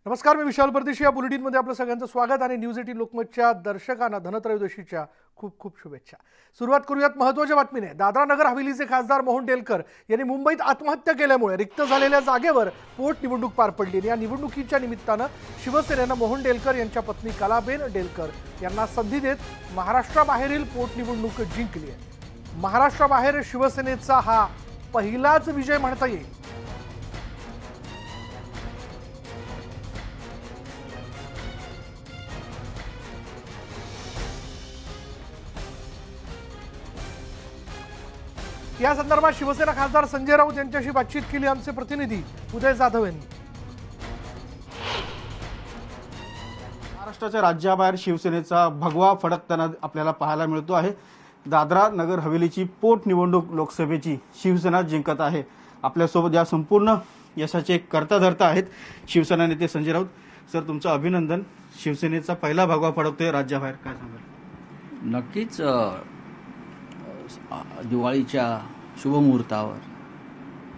नमस्कार, मी विशाल परदेशी. या बुलेटिनमध्ये आपलं सगळ्यांचं स्वागत आणि न्यूज 18 लोकमतच्या दर्शकांना धनत्रयोदशीच्या खूप खूप शुभेच्छा. सुरुवात करूयात महत्त्वाच्या बातमीने. दादरा नगर हवेलीचे खासदार मोहन डेलकर यांनी मुंबईत आत्महत्या केल्यामुळे रिक्त झालेल्या जागेवर पोटनिवडणूक पार पडली. या निवडणुकीच्या निमित्तानं शिवसेनेनं मोहन डेलकर यांच्या पत्नी कलाबेन डेलकर यांना संधी देत महाराष्ट्राबाहेरील पोटनिवडणूक जिंकली आहे. महाराष्ट्राबाहेर शिवसेनेचा हा पहिलाच विजय म्हणता येईल. या संदर्भात शिवसेना खासदार संजय राऊत यांच्याशी बातचीत केली आमचे प्रतिनिधी उदय जाधव यांनी. महाराष्ट्राच्या राज्याबाहेर शिवसेनेचा भगवा फडकताना आपल्याला पाहायला मिळतो आहे. दादरा नगर हवेलीची पोटनिवडणूक लोकसभेची शिवसेना जिंकत आहे. आपल्यासोबत या संपूर्ण यशाचे कर्ताधर्ता आहेत शिवसेना नेते संजय राऊत. सर, तुमचं अभिनंदन. शिवसेनेचा पहिला भगवा फडकतोय राज्याबाहेर, काय सांगाल? नक्कीच दिवाळीच्या शुभमुहूर्तावर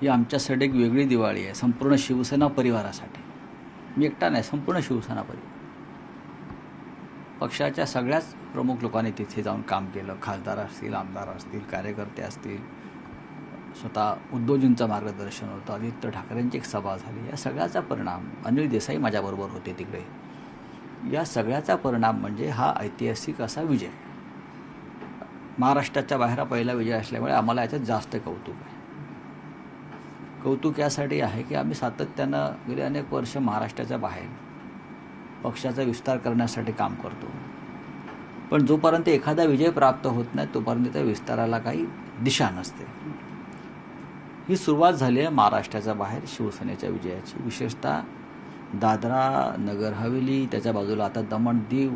ही आमच्यासाठी एक वेगळी दिवाळी आहे, संपूर्ण शिवसेना परिवारासाठी. मी एकटा नाही, संपूर्ण शिवसेना परिवार. पक्षाच्या सगळ्याच प्रमुख लोकांनी तिथे जाऊन काम केलं. खासदार असतील, आमदार असतील, कार्यकर्ते असतील, स्वतः उद्धवजींचं मार्गदर्शन होतं, आदित्य ठाकरेंची एक सभा झाली. या सगळ्याचा परिणाम, अनिल देसाई माझ्याबरोबर होते तिकडे, या सगळ्याचा परिणाम म्हणजे हा ऐतिहासिक असा विजय. महाराष्ट्राच्या बाहेर पहिला विजय असल्यामुळे आम्हाला याच्यात जास्त कौतुक आहे. कौतुक यासाठी आहे की आम्ही सातत्यानं गेले अनेक वर्ष महाराष्ट्राच्या बाहेर पक्षाचा विस्तार करण्यासाठी काम करतो, पण जोपर्यंत एखादा विजय प्राप्त होत नाही तोपर्यंत त्या विस्ताराला काही दिशा नसते. ही सुरुवात झाली आहे महाराष्ट्राच्या बाहेर शिवसेनेच्या विजयाची. विशेषतः दादरा नगर हवेली, त्याच्या बाजूला आता दमण दीव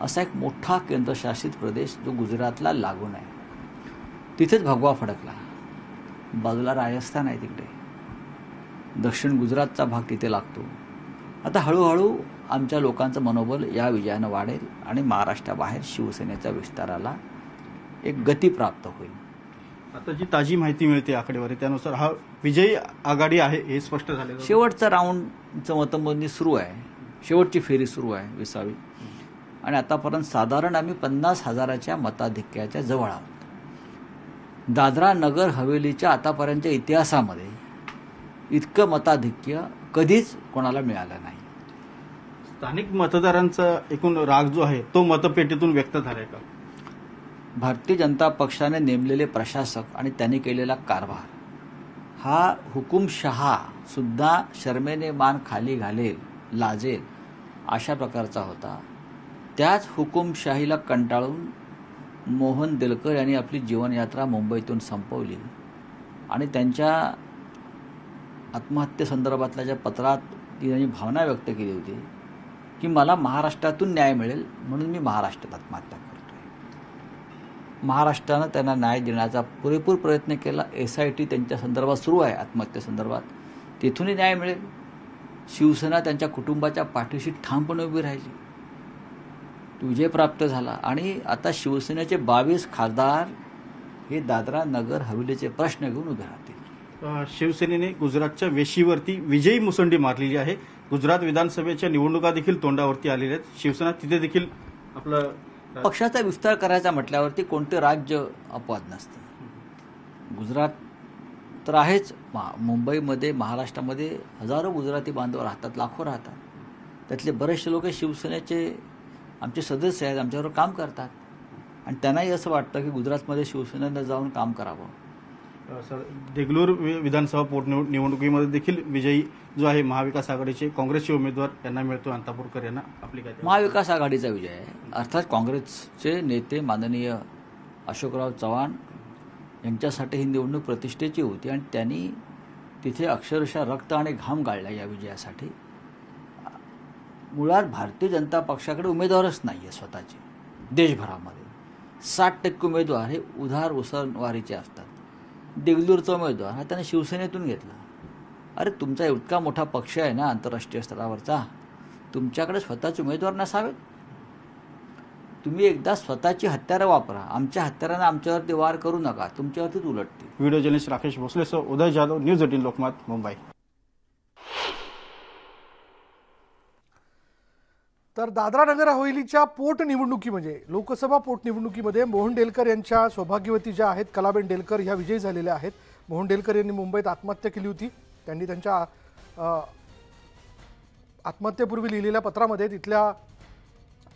असा एक मोठा केंद्रशासित प्रदेश जो गुजरातला लागून आहे, तिथेच भगवा फडकला. बाजूला राजस्थान आहे, तिकडे दक्षिण गुजरातचा भाग तिथे लागतो. आता हळूहळू आमच्या लोकांचं मनोबल या विजयानं वाढेल आणि महाराष्ट्राबाहेर शिवसेनेच्या विस्ताराला एक गती प्राप्त होईल. आता जी ताजी माहिती मिळते आकडेवारी त्यानुसार हा विजयी आघाडी आहे हे स्पष्ट झाले. शेवटचा राऊंडचं मतमोजणी सुरू आहे, शेवटची फेरी सुरू आहे 20वी, आणि आतापर्यंत साधारण आम्ही 50,000च्या मताधिक्याच्या जवळ आहोत. दादरा नगर हवेलीच्या आतापर्यंतच्या इतिहासामध्ये इतकं मताधिक्य कधीच कोणाला मिळालं नाही. स्थानिक मतदारांचा एकूण राग जो आहे तो मतपेटीतून व्यक्त झालाय का? भारतीय जनता पक्षाने नेमलेले प्रशासक आणि त्यांनी केलेला कारभार हा हुकुमशहा सुद्धा शर्मेने मान खाली घालेल, लाजेल अशा प्रकारचा होता. त्याच हुकुमशाहीला कंटाळून मोहन डेलकर यांनी आपली जीवनयात्रा मुंबईतून संपवली आणि त्यांच्या आत्महत्येसंदर्भातल्या ज्या पत्रात त्यांनी भावना व्यक्त केली होती की मला महाराष्ट्रातून न्याय मिळेल म्हणून मी महाराष्ट्रात आत्महत्या करतोय. महाराष्ट्रानं त्यांना न्याय देण्याचा पुरेपूर प्रयत्न केला. SIT त्यांच्या संदर्भात सुरू आहे, आत्महत्येसंदर्भात, तिथूनही न्याय मिळेल. शिवसेना त्यांच्या कुटुंबाच्या पाठीशी ठामपणे उभी राहिली, विजय प्राप्त झाला आणि आता शिवसेनेचे 22 खासदार हे दादरा नगर हवेलीचे प्रश्न घेऊन उभे राहतील. शिवसेनेने गुजरातच्या वेशीवरती विजयी मुसंडी मारलेली आहे. गुजरात विधानसभेच्या निवडणुका देखील तोंडावरती आलेल्या आहेत. शिवसेना तिथे देखील आपलं पक्षाचा विस्तार करायचा म्हटल्यावरती कोणते राज्य अपवाद नसतं. गुजरात तर आहेच, मुंबईमध्ये, महाराष्ट्रामध्ये हजारो गुजराती बांधव राहतात, लाखो राहतात. त्यातले बरेचसे लोक शिवसेनेचे आमचे सदस्य आहेत, आमच्याबरोबर काम करतात आणि त्यांनाही असं वाटतं की गुजरातमध्ये शिवसेनेनं जाऊन काम करावं. सर, देगलूर विधानसभा पोटनिवडणुकीमध्ये देखील विजयी जो आहे महाविकास आघाडीचे काँग्रेसचे उमेदवार यांना मिळतो, अंतापूरकर यांना. आपली काय? महाविकास आघाडीचा विजय आहे. अर्थात काँग्रेसचे नेते माननीय अशोकराव चव्हाण यांच्यासाठी ही निवडणूक प्रतिष्ठेची होती आणि त्यांनी तिथे अक्षरशः रक्त आणि घाम गाळला या विजयासाठी. मुळात भारतीय जनता पक्षाकडे उमेदवारच नाही आहे स्वतःचे. देशभरामध्ये 60% उमेदवार हे उधार उसनवारीचे असतात. देगलूरचा उमेदवार हा त्याने शिवसेनेतून घेतला. अरे, तुमचा इतका मोठा पक्ष आहे ना आंतरराष्ट्रीय स्तरावरचा, तुमच्याकडे स्वतःचे उमेदवार नसावेत? तुम्ही एकदा स्वतःची हत्यारं वापरा. आमच्या हत्यारांना आमच्यावरती वार करू नका, तुमच्यावरतीच उलटतील. व्हिडिओ जर्नलिस्ट राकेश भोसलेसह उदय जाधव, न्यूज 18 लोकमत, मुंबई. तर दादरा नगर हवेलीच्या पोटनिवडणुकी म्हणजे लोकसभा पोटनिवडणुकीमध्ये मोहन डेलकर यांच्या सौभाग्यवती ज्या आहेत कलाबेन डेलकर ह्या विजयी झालेल्या आहेत। मोहन डेलकर यांनी मुंबईत आत्महत्या केली होती। त्यांनी त्यांच्या आत्महत्येपूर्वी लिहिलेल्या पत्रामध्ये तिथल्या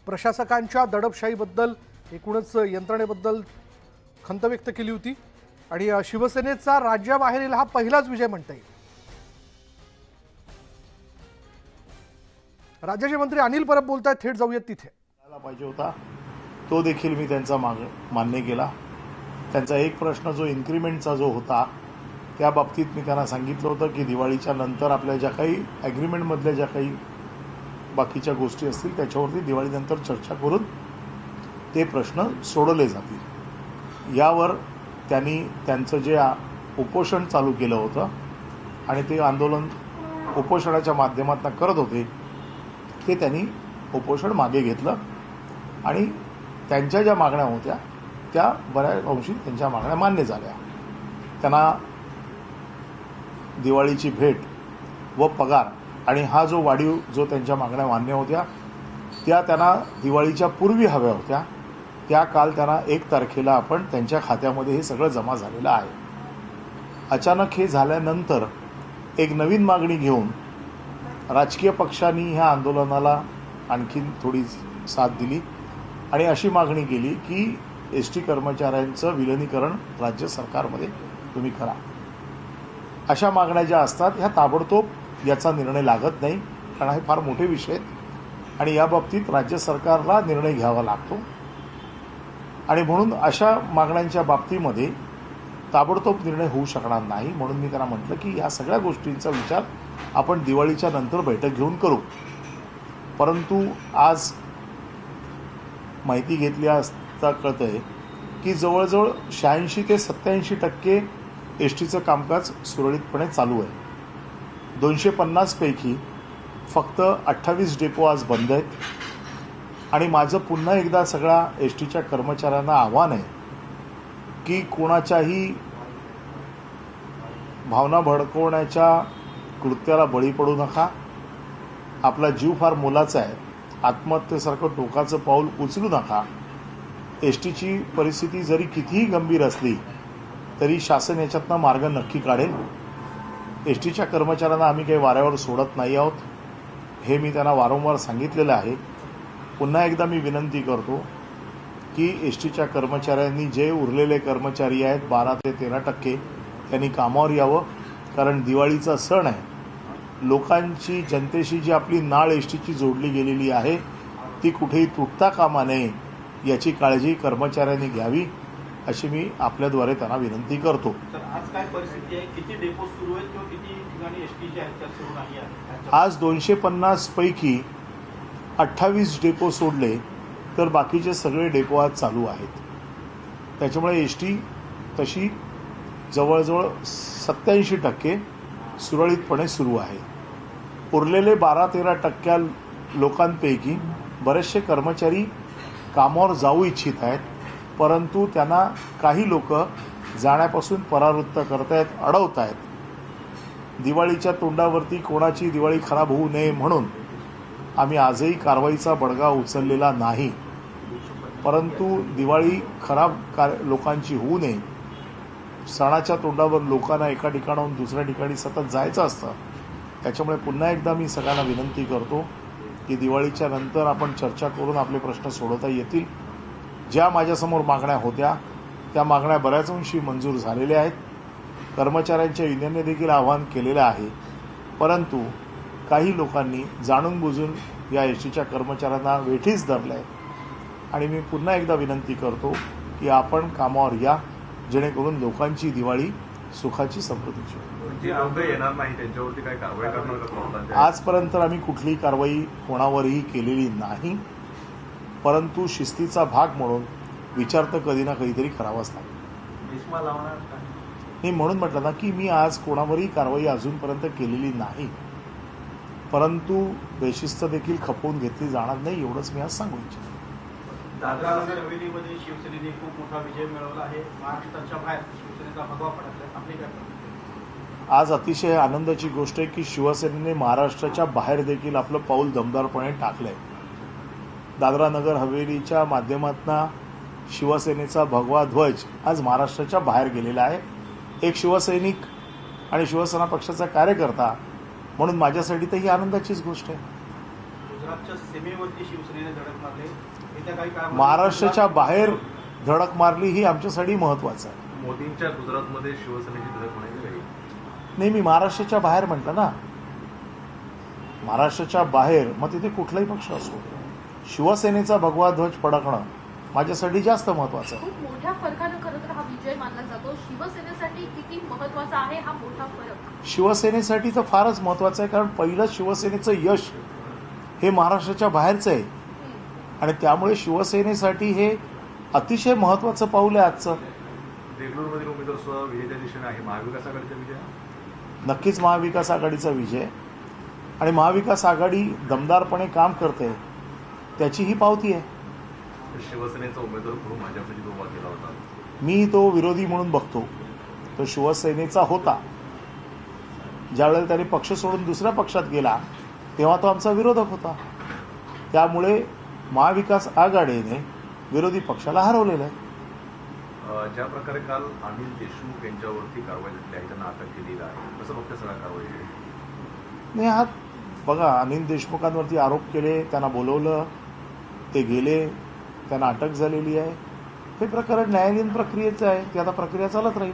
प्रशासकांच्या दडपशाहीबद्दल एकूणच यंत्रणेबद्दल खंत व्यक्त केली होती आणि शिवसेनेचा राज्याबाहेरील हा पहिलाच विजय म्हणता येईल। राज्याचे मंत्री अनिल परब बोलतायत, थेट जाऊयात तिथे। पाहिजे होता तो देखील मी त्यांचा मान्य केला। त्यांचा एक प्रश्न जो इन्क्रीमेंटचा जो होता त्या बाबतीत मी त्यांना सांगितलं होतं की दिवाळीच्या नंतर आपल्या ज्या काही ॲग्रीमेंटमधल्या ज्या काही बाकीच्या गोष्टी असतील त्याच्यावरती दिवाळीनंतर चर्चा करून ते प्रश्न सोडवले जातील। यावर त्यांनी त्यांचं जे उपोषण चालू केलं होतं आणि ते आंदोलन उपोषणाच्या माध्यमातून करत होते ते त्यांनी उपोषण मागे घेतलं आणि त्यांच्या ज्या मागण्या होत्या त्या बऱ्याच अंशी त्यांच्या मागण्या मान्य झाल्या। त्यांना दिवाळीची भेट व पगार आणि हा जो वाढीव जो त्यांच्या मागण्या मान्य होत्या त्या त्यांना दिवाळीच्या पूर्वी हव्या होत्या। त्या काल त्यांना 1 तारखेला आपण त्यांच्या खात्यामध्ये हे सगळं जमा झालेलं आहे। अचानक हे झाल्यानंतर एक नवीन मागणी घेऊन राजकीय पक्षांनी ह्या आंदोलनाला आणखीन थोडी साथ दिली आणि अशी मागणी केली की एसटी कर्मचाऱ्यांचं विलीनीकरण राज्य सरकारमध्ये तुम्ही करा। अशा मागण्या ज्या असतात ह्या ताबडतोब याचा निर्णय लागत नाही, कारण हे फार मोठे विषय आहेत आणि या बाबतीत राज्य सरकारला निर्णय घ्यावा लागतो आणि म्हणून अशा मागण्यांच्या बाबतीमध्ये ताबडतोब निर्णय होऊ शकणार नाही। म्हणून मी त्यांना म्हटलं की या सगळ्या गोष्टींचा विचार आपण दिवाळीच्या नंतर बैठक घेऊन करू। परंतु आज माहिती घेतली असता कळतंय की जवळजवळ 86 ते 87% एसटीचं कामकाज सुरळीतपणे चालू आहे। 250 पैकी फक्त 28 डेपो आज बंद आहेत आणि माझं पुन्हा एकदा सगळ्या एसटीच्या कर्मचाऱ्यांना आव्हान आहे की कोणाच्याही भावना भडकवण्याच्या कृत्याला बळी पडू नका। आपला जीव फार मोलाचा आहे, आत्महत्येसारखं टोकाचं पाऊल उचलू नका। एसटीची परिस्थिती जरी कितीही गंभीर असली तरी शासन याच्यातनं मार्ग नक्की काढेल। एसटीच्या कर्मचाऱ्यांना आम्ही काही वाऱ्यावर सोडत नाही आहोत, हे मी त्यांना वारंवार सांगितलेलं आहे। पुन्हा एकदा मी विनंती करतो की एसटीच्या कर्मचाऱ्यांनी जे उरलेले कर्मचारी आहेत 12 ते 13% त्यांनी कामावर यावं, कारण दिवाळीचा सण आहे। लोकांची जनतेशी जी आपली नाळ एसटीची जोडली गेलेली आहे ती कुठेही तुटता कामा नये याची काळजी कर्मचाऱ्यांनी घ्यावी अशी मी आपल्याद्वारे त्यांना विनंती करतो। आज काय परिस्थिती आहे, किती डेपो सुरू आहेत किंवा किती ठिकाणी एसटी जे आहेत त्या सुरू नाही आहेत? आज 250 पैकी 28 डेपो सोडले तर बाकीचे सगळे डेपो आज चालू आहेत। त्याच्यामुळे एसटी तशी जवळजवळ 87% सुरळीतपणे सुरू आहे। उरलेले 12-13% लोकांपैकी बरेचसे कर्मचारी कामावर जाऊ इच्छित आहेत, परंतु त्यांना काही लोक जाण्यापासून परावृत्त करतायत, अडवत आहेत। दिवाळीच्या तोंडावरती कोणाची दिवाळी खराब होऊ नये म्हणून आम्ही आजही कारवाईचा बडगा उचललेला नाही, परंतु दिवाळी खराब लोकांची होऊ नये। सणाच्या तोंडावर लोकांना एका ठिकाणाहून दुसऱ्या ठिकाणी सतत जायचं असतं। त्याच्यामुळे पुन्हा एकदा मी सगळ्यांना विनंती करतो की दिवाळीच्या नंतर आपण चर्चा करून आपले प्रश्न सोडवता येतील। ज्या माझ्यासमोर मागण्या होत्या त्या मागण्या बऱ्याच अंशी मंजूर झालेल्या आहेत। कर्मचाऱ्यांच्या युनियनने देखील आवाहन केलेलं आहे, परंतु काही लोकांनी जाणून बुजून या एसटीच्या कर्मचाऱ्यांना वेठीस धरलं आहे आणि मी पुन्हा एकदा विनंती करतो की आपण कामावर या, जेणेकरून लोकांची दिवाळी सुखाची समृद्धीची येणार नाही त्यांच्यावरती काय कारवाई करणार? आजपर्यंत आम्ही कुठलीही कारवाई कोणावरही केलेली नाही, परंतु शिस्तीचा भाग म्हणून विचार तर कधी ना कधीतरी करावाच लागतो। नाही म्हणून म्हटलं ना की मी आज कोणावरही कारवाई अजूनपर्यंत केलेली नाही, परंतु बेशिस्त देखील खपवून घेतली जाणार नाही एवढंच मी आज सांगू इच्छितो। दादरा नगर हवेलीमध्ये शिवसेनेने खूप मोठा विजय मिळवला आहे। महाराष्ट्राच्या बाहेर शिवसेनेचा भगवा फडकला, आपली काय प्रतिक्रिया? आज अतिशय आनंदाची गोष्ट आहे की शिवसेनेने महाराष्ट्राच्या बाहेर देखील आपलं पाऊल दमदारपणे टाकलंय। दादरा नगर हवेलीच्या माध्यमातून शिवसेनेचा भगवा ध्वज आज महाराष्ट्राच्या बाहेर गेलेला आहे. एक शिवसैनिक आणि शिवसेना पक्षाचा कार्यकर्ता म्हणून माझ्यासाठी तर ही आनंदाचीच गोष्ट आहे. गुजरातच्या सीमेवरती शिवसेनेने धडक मारली. येत्या काही काळामध्ये महाराष्ट्राच्या बाहेर धडक मारली ही आमच्यासाठी महत्त्वाचं आहे. मोदींच्या गुजरातमध्ये शिवसेनेची धडक म्हणायची काही नाही, मी महाराष्ट्राच्या बाहेर म्हटलं ना, महाराष्ट्राच्या बाहेर मग तिथे कुठलाही पक्ष असो, शिवसेनेचा भगवा ध्वज फडकणं माझ्यासाठी जास्त महत्त्वाचं आहे. खूप मोठ्या फरकानं खरं तर हा विजय मानला जातो. शिवसेनेसाठी किती महत्वाचा आहे हा मोठा फरक? शिवसेनेसाठी तर फारच महत्त्वाचं आहे, कारण पहिलं शिवसेनेचं यश हे महाराष्ट्राच्या बाहेरचं आहे आणि त्यामुळे शिवसेनेसाठी हे अतिशय महत्त्वाचं पाऊल आहे आजचं. देगलूरमधील उमेदवार सुद्धा विजयाच्या दिशेने आहे. महाविकास आघाडीचा विजय नक्कीच महाविकास आघाडीचा विजय आणि महाविकास आघाडी दमदारपणे काम करते त्याची ही पावती आहे. शिवसेनेचा उमेदवार म्हणून भाजपने जो उभा केला होता, मी तो विरोधी म्हणून बघतो. तो शिवसेनेचा होता. ज्यावेळेला त्याने पक्ष सोडून दुसऱ्या पक्षात गेला तेव्हा तो आमचा विरोधक होता. त्यामुळे महाविकास आघाडीने विरोधी पक्षाला हरवलेलं आहे. ज्या प्रकारे काल अनिल देशमुख यांच्यावरती कारवाई झाली आहे, त्यांना अटक केलेली आहे, कसं बघते सगळ्या कारवाई? नाही, हा बघा, अनिल देशमुखांवरती आरोप केले, त्यांना बोलवलं, ते गेले, त्यांना अटक झालेली आहे. हे प्रकरण न्यायालयीन प्रक्रियेचं आहे, ती आता प्रक्रिया चालत राहील.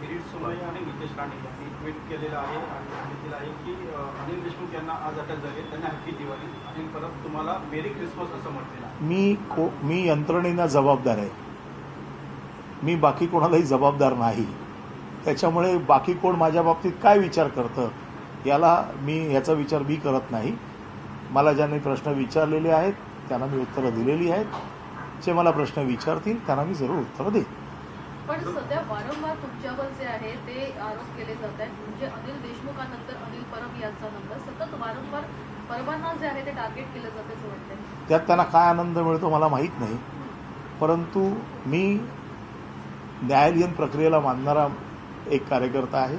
किरीट सोमय्या आणि नितेश राणे यांनी ट्विट केलेलं आहे आणि सांगितलेलं आहे की अनिल देशमुख यांना आज अटक झाली, त्यांना हॅपी दिवाळी आणि परत तुम्हाला मेरी क्रिसमस असं म्हटलेलं आहे. मी यंत्रणेला जबाबदार आहे. मी बाकी कोणालाही जबाबदार नाही. त्याच्यामुळे बाकी कोण माझ्या बाबतीत काय विचार करतं याचा विचार मी करत नाही. मला ज्यांनी प्रश्न विचारलेले आहेत त्यांना मी उत्तरं दिलेली आहेत. जे मला प्रश्न विचारतील त्यांना मी जरूर उत्तरं देईन. पण सध्या वारंवार तुमच्यावर जे आहे ते आरोप केले जात आहेत. म्हणजे अनिल देशमुखानंतर अनिल परब यांचा नंबर सतत वारंवार परबांना जे आहे ते टार्गेट केलं जातं असं वाटतं. त्यात त्यांना काय आनंद मिळतो मला माहीत नाही, परंतु मी न्यायालयीन प्रक्रियेला मानणारा एक कार्यकर्ता आहे.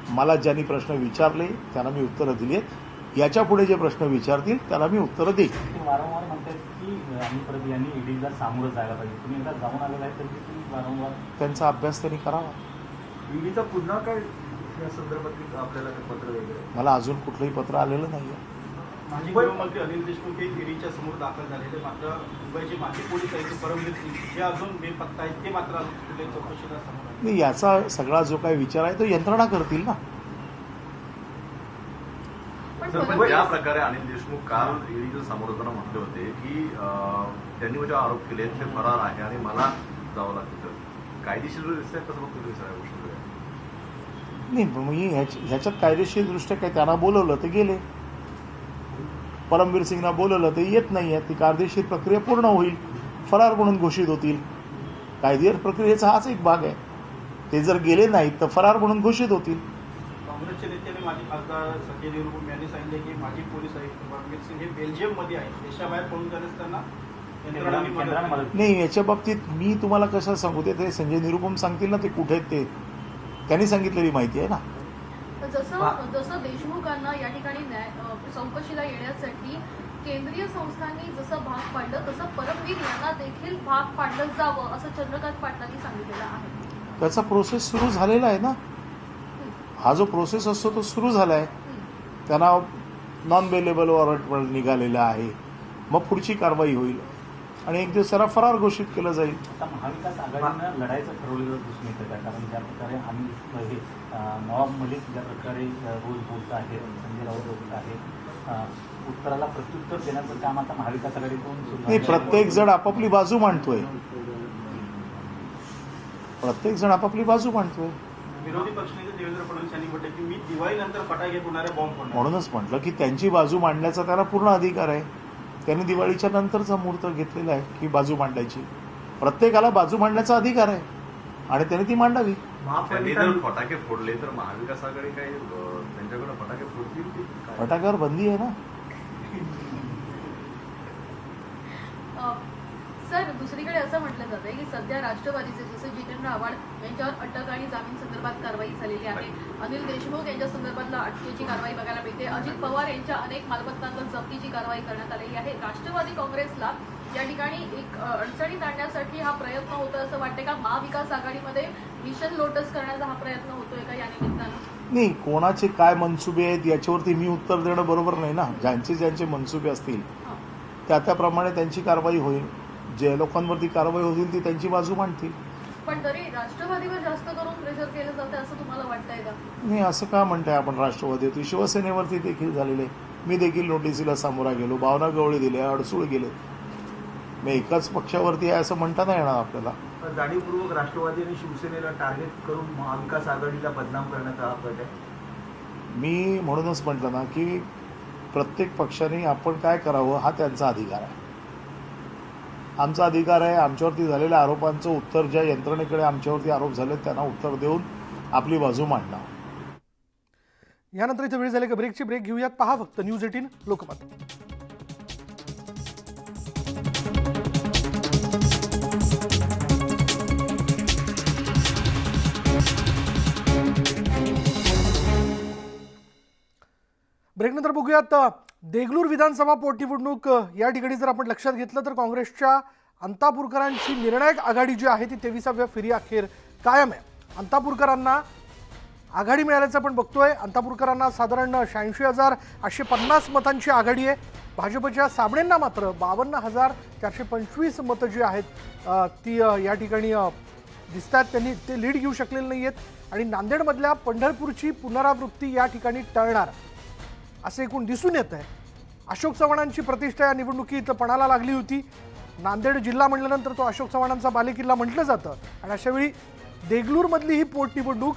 मला ज्यांनी प्रश्न विचारले त्यांना मी उत्तरं दिली आहेत. याच्या पुढे जे प्रश्न विचारतील त्याला मी उत्तरं देईन. ते वारंवार म्हणतात की अनिल परब यांनी ईडीला सामोरं जायला पाहिजे. तुम्ही एकदा जाऊन आलेला आहे तरी तुम्ही वारंवार त्यांचा अभ्यास त्यांनी करावा. ईडीचा पुन्हा काय या संदर्भात आपल्याला काही पत्र वगैरे? मला अजून कुठलंही पत्र आलेलं नाही आहे. माजी गृहमंत्री अनिल देशमुख हे ईडीच्या समोर दाखल झालेले, मात्र मुंबईचे माजी पोलीस आयुक्त परमवीर सिंग जे अजून बेपत्ता आहेत ते मात्र अजून कुठल्याही चौकशीला समोर आले नाही, याचा सगळा जो काही विचार आहे तो यंत्रणा करतील ना. पण ज्या प्रकारे अनिल देशमुख काल ईडीच्या समोर जाताना म्हटले होते की त्यांनी माझे आरोप केले ते फरार आहे आणि मला जावं लागतं, कायदेशीर दिसतंय कसं बघतो तुम्ही सगळ्या गोष्टी? नाही, मी ह्याच्यात कायदेशीरदृष्ट्या काय त्यांना बोलवलं ते गेले, परमवीर सिंगना बोलवलं ते येत नाही आहे. ती कायदेशीर प्रक्रिया पूर्ण होईल, फरार म्हणून घोषित होतील. कायदेशीर प्रक्रियेचा हाच एक भाग आहे. ते जर गेले नाहीत तर फरार म्हणून घोषित होतील. काँग्रेसचे नेत्याने माजी खासदार संजय निरुपम यांनी सांगितले की माजी पोलीस आयुक्त परमवीर सिंग हे बेल्जियममध्ये आहेत, देशाबाहेर पळून जाण्यास त्यांना यंत्रणांनी मदत केली. नाही, याच्या बाबतीत मी तुम्हाला कसं सांगू, ते संजय निरुपम सांगतील ना ते कुठे आहेत ते त्यांनी सांगितलेली माहिती आहे ना. जसं देशमुखांना या ठिकाणी चौकशीला येण्यासाठी केंद्रीय संस्थांनी जसं भाग पाडलं तसं परमवीर यांना देखील भाग पाडलं जावं असं चंद्रकांत पाटलांनी सांगितलेलं आहे. त्याचा प्रोसेस सुरू झालेला आहे ना. हा जो प्रोसेस असतो तो सुरू झाला आहे. त्यांना नॉन बेलेबल वॉरंट निघालेला आहे. मग पुढची कारवाई होईल आणि एक दिवस त्याला फरार घोषित केलं जाईल. आता महाविकास आघाडीनं लढायचं ठरवलेलं दिसून येतं का? कारण ज्या प्रकारे आम्ही हे नवाब मलिक ज्या प्रकारे रोज बोलत आहे, संजय राऊत बोलत आहे, उत्तराला प्रत्युत्तर देण्याचं काम आता महाविकास आघाडीकडून सुरू नाही, प्रत्येक जण आपापली बाजू मांडतोय. विरोधी पक्षनेते देवेंद्र फडणवीस यांनी म्हटलं की मी दिवाळीनंतर फटाके फोडणारे बॉम्ब फोडणार. म्हणूनच म्हटलं की त्यांची बाजू मांडण्याचा त्याला पूर्ण अधिकार आहे. त्यांनी दिवाळीच्या नंतरचा मुहूर्त घेतलेला आहे की बाजू मांडायची. प्रत्येकाला बाजू मांडण्याचा अधिकार आहे आणि त्याने ती मांडावी. त्यांनी जर फटाके फोडले तर महाविकास आघाडी काही त्यांच्याकडे फटाके फोडतील की काय? फटाक्यावर बंदी आहे ना. सर, दुसरीकडे असं म्हटलं जातंय की सध्या राष्ट्रवादीचे जसे जितेंद्र आव्हाड यांच्यावर अटक आणि जामीन संदर्भात कारवाई झालेली आहे, अनिल देशमुख यांच्या संदर्भातला अटकेची कारवाई बघायला मिळते, अजित पवार यांच्या अनेक मालमत्तांवर जप्तीची कारवाई करण्यात आलेली आहे. राष्ट्रवादी काँग्रेसला या ठिकाणी एक अडचणीत आणण्यासाठी हा प्रयत्न होतो असं वाटते का? महाविकास आघाडीमध्ये मिशन लोटस करण्याचा हा प्रयत्न होतोय का या निमित्तानं? नाही, कोणाचे काय मनसुबे आहेत याच्यावरती मी उत्तर देणं बरोबर नाही ना. ज्यांचे मनसुबे असतील त्याप्रमाणे त्यांची कारवाई होईल. जे लोकांवरती कारवाई होईल ती त्यांची बाजू मांडतील. पण तरी राष्ट्रवादीवर जास्त करून प्रेशर केलं जातं असं तुम्हाला वाटतंय का? नाही, असं का म्हणताय आपण? राष्ट्रवादी शिवसेनेवरती देखील झालेले. मी देखील नोटिसीला सामोरा गेलो, भावना गवळी दिले, अडसूळ गेले. मी एकाच पक्षावरती आहे असं म्हणता नाही येणार आपल्याला. जाणीवपूर्वक राष्ट्रवादी आणि शिवसेनेला टार्गेट करून महाविकास आघाडीला बदनाम करण्याचा हा प्रयत्न आहे. मी म्हणूनच म्हटलं ना की प्रत्येक पक्षाने आपण काय करावं हा त्यांचा अधिकार आहे. आमचा अधिकार आहे आमच्यावरती झालेल्या आरोपांचं उत्तर ज्या यंत्रणेकडे आमच्यावरती आरोप झाले त्यांना उत्तर देऊन आपली बाजू मांडणं. यानंतर इथे वेळ झाली का ब्रेकची. ब्रेक घेऊयात. पहा फक्त न्यूज 18 लोकमत. ब्रेकनंतर बघूयात देगलूर विधानसभा पोटनिवडणूक. या ठिकाणी जर आपण लक्षात घेतलं तर काँग्रेसच्या अंतापूरकरांची निर्णायक आघाडी जी आहे ती 23व्या फेरी अखेर कायम आहे. अंतापूरकरांना आघाडी मिळाल्याचं आपण बघतोय. अंतापूरकरांना साधारण 86,850 मतांची आघाडी आहे. भाजपच्या साबणेंना मात्र 52,425 मतं जी आहेत ती या ठिकाणी दिसतात. त्यांनी ते लीड घेऊ शकलेले नाही आहेत आणि नांदेडमधल्या पंढरपूरची पुनरावृत्ती या ठिकाणी टळणार असे एकूण दिसून येत आहे. अशोक चव्हाणांची प्रतिष्ठा या निवडणुकीत पणाला लागली होती. नांदेड जिल्हा म्हटल्यानंतर तो अशोक चव्हाणांचा बालेकिल्ला म्हटलं जातं आणि अशावेळी देगलूरमधली ही पोटनिवडणूक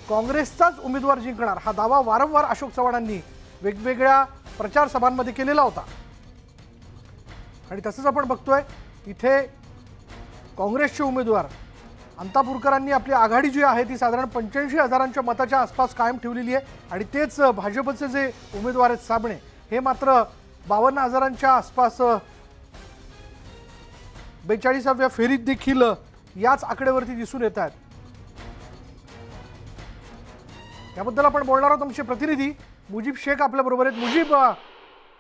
काँग्रेसचाच उमेदवार जिंकणार हा दावा वारंवार अशोक चव्हाणांनी वेगवेगळ्या प्रचार सभांमध्ये केलेला होता आणि तसंच आपण बघतोय इथे काँग्रेसचे उमेदवार अंतापूरकरांनी आपली आघाडी जी आहे ती साधारण 85,000 मताच्या आसपास कायम ठेवलेली आहे आणि तेच भाजपचे जे उमेदवार आहेत साबणे हे मात्र 52,000 आसपास 42व्या फेरीत देखील याच आकडेवरती दिसून येत आहेत. याबद्दल आपण बोलणार आहोत. आमचे प्रतिनिधी मुजीब शेख आपल्याबरोबर आहेत. मुजीब,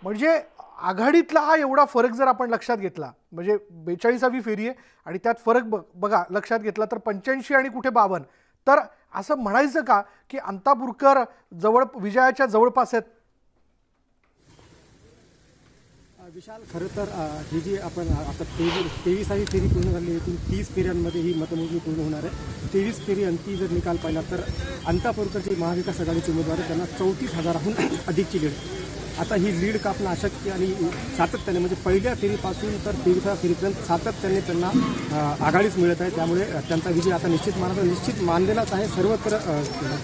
म्हणजे आघाडीतला हा एवढा फरक जर आपण लक्षात घेतला, म्हणजे 42वी फेरी आहे आणि त्यात फरक बघा लक्षात घेतला तर 85 आणि कुठे 52, तर असं म्हणायचं का की अंतापूरकर विजयाच्या जवळपास आहेत? विशाल, खरं तर ही जी आपण आता 23वी फेरी पूर्ण झाली आहे, 30 फेऱ्यांमध्ये ही मतमोजणी पूर्ण होणार आहे. 23 फेरी अंती जर निकाल पाहिला तर अंतापूरकर जे महाविकास आघाडीचे उमेदवार आहेत त्यांना 34,000हून अधिकची लीड. आता ही लीड कापणं अशक्य आणि सातत्याने म्हणजे पहिल्या फेरीपासून तर 23व्या फेरीपर्यंत सातत्याने त्यांना आघाडीच मिळत आहे. त्यामुळे त्यांचा विजय आता निश्चित मानलेलाच आहे. सर्वत्र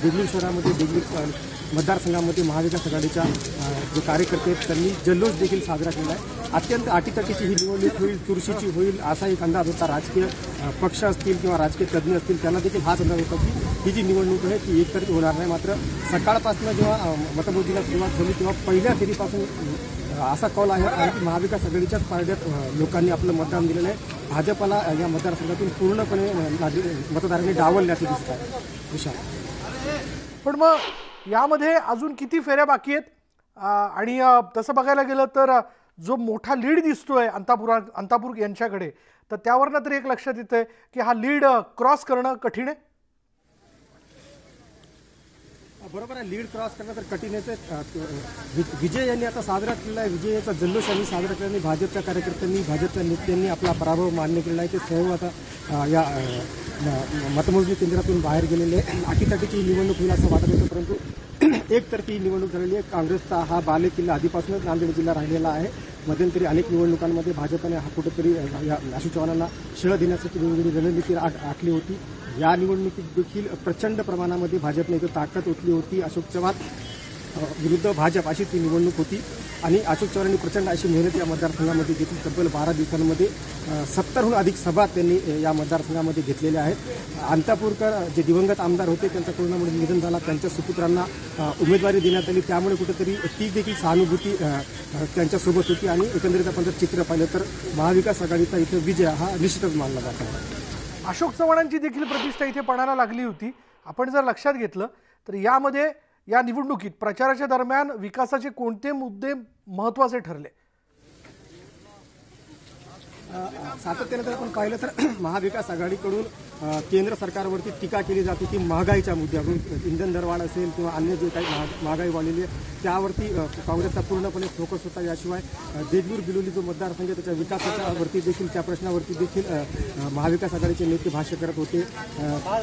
देगलूर शहरामध्ये, देगलूर मतदारसंघामध्ये महाविकास आघाडीच्या जे कार्यकर्ते आहेत त्यांनी जल्लोष देखील साजरा केला आहे. अत्यंत अटीतटीची ही निवडणूक होईल, चुरशीची होईल असा एक अंदाज होता. राजकीय पक्ष असतील किंवा राजकीय तज्ज्ञ असतील त्यांना देखील हाच अंदाज होता की ही जी निवडणूक आहे ती एकतर्फी होणार नाही. मात्र सकाळपासून जेव्हा मतमोजणीला सुरुवात झाली तेव्हा पहिल्या फेरीपासून असा कौल आहे की महाविकास आघाडीच्याच पारड्यात लोकांनी आपलं मतदान दिलेलं आहे. भाजपला या मतदारसंघातून पूर्णपणे मतदारांनी डावलल्याचे दिसत आहे. विशाल, पण मग यामध्ये अजून किती फेऱ्या बाकी आहेत? आणि तसं बघायला गेलं तर जो मोठा लीड दिसतोय अंतापूर यांच्याकडे, तर त्यावरनं तरी एक लक्षात येतंय की हा लीड क्रॉस करणं कठीण आहे. बरोबर आहे, लीड क्रॉस करणं तर कठीणच आहे. विजय यांनी आता साजरा केलेला आहे. विजयाचा जल्लोष यांनी साजरा केला. भाजपच्या कार्यकर्त्यांनी, भाजपच्या नेत्यांनी आपला पराभव मान्य केलेला आहे. ते सर्व आता या मतमोजणी केंद्रातून बाहेर गेलेले. अटीतटीची निवडणूक होईल असं वाटत होतं, परंतु एकतर्फी निवडणूक झालेली आहे. काँग्रेसचा हा बालेकिल्ला आधीपासूनच नांदेड जिल्हा राहिलेला आहे. मध्यंतरी अनेक निवडणुकांमध्ये भाजपने हा कुठेतरी अशोक चव्हाणांना शिळ देण्यासाठी वेगवेगळी रणनीती आखली होती. या निवडणुकीत देखील प्रचंड प्रमाणामध्ये भाजपने इथं ताकद ओतली होती. अशोक चव्हाण विरुद्ध भाजप अशी ती निवडणूक होती. आणि अशोक चव्हाणांनी प्रचंड अशी मेहनत या मतदारसंघामध्ये घेतली. तब्बल 12 दिवसांमध्ये 70हून अधिक सभा त्यांनी या मतदारसंघामध्ये घेतलेल्या आहेत. अंतापूरकर जे दिवंगत आमदार होते, त्यांचा कोरोनामुळे निधन झाला, त्यांच्या सुपुत्रांना उमेदवारी देण्यात आली. त्यामुळे कुठेतरी ती देखील सहानुभूती त्यांच्यासोबत होती आणि एकंदरीत आपण जर चित्र पाहिलं तर महाविकास आघाडीचा इथं विजय हा निश्चितच मानला जात आहे. अशोक चव्हाणांची देखील प्रतिष्ठा इथे पणाला लागली होती. आपण जर लक्षात घेतलं तर यामध्ये या निवडणुकीत प्रचाराच्या दरम्यान विकासाचे कोणते मुद्दे महत्त्वाचे ठरले? सातत्याने जर आपण पाहिलं तर महाविकास आघाडीकडून केंद्र सरकारवरती टीका केली जाते की महागाईच्या मुद्द्यावरून, इंधन दरवाढ असेल किंवा अन्य जे काही महागाई वाढलेली आहे त्यावरती काँग्रेसचा पूर्णपणे फोकस होता. याशिवाय देगलूर बिलोली जो मतदारसंघ त्याच्या विकासाच्यावरती देखील, त्या प्रश्नावरती देखील महाविकास आघाडीचे नेते भाष्य करत होते.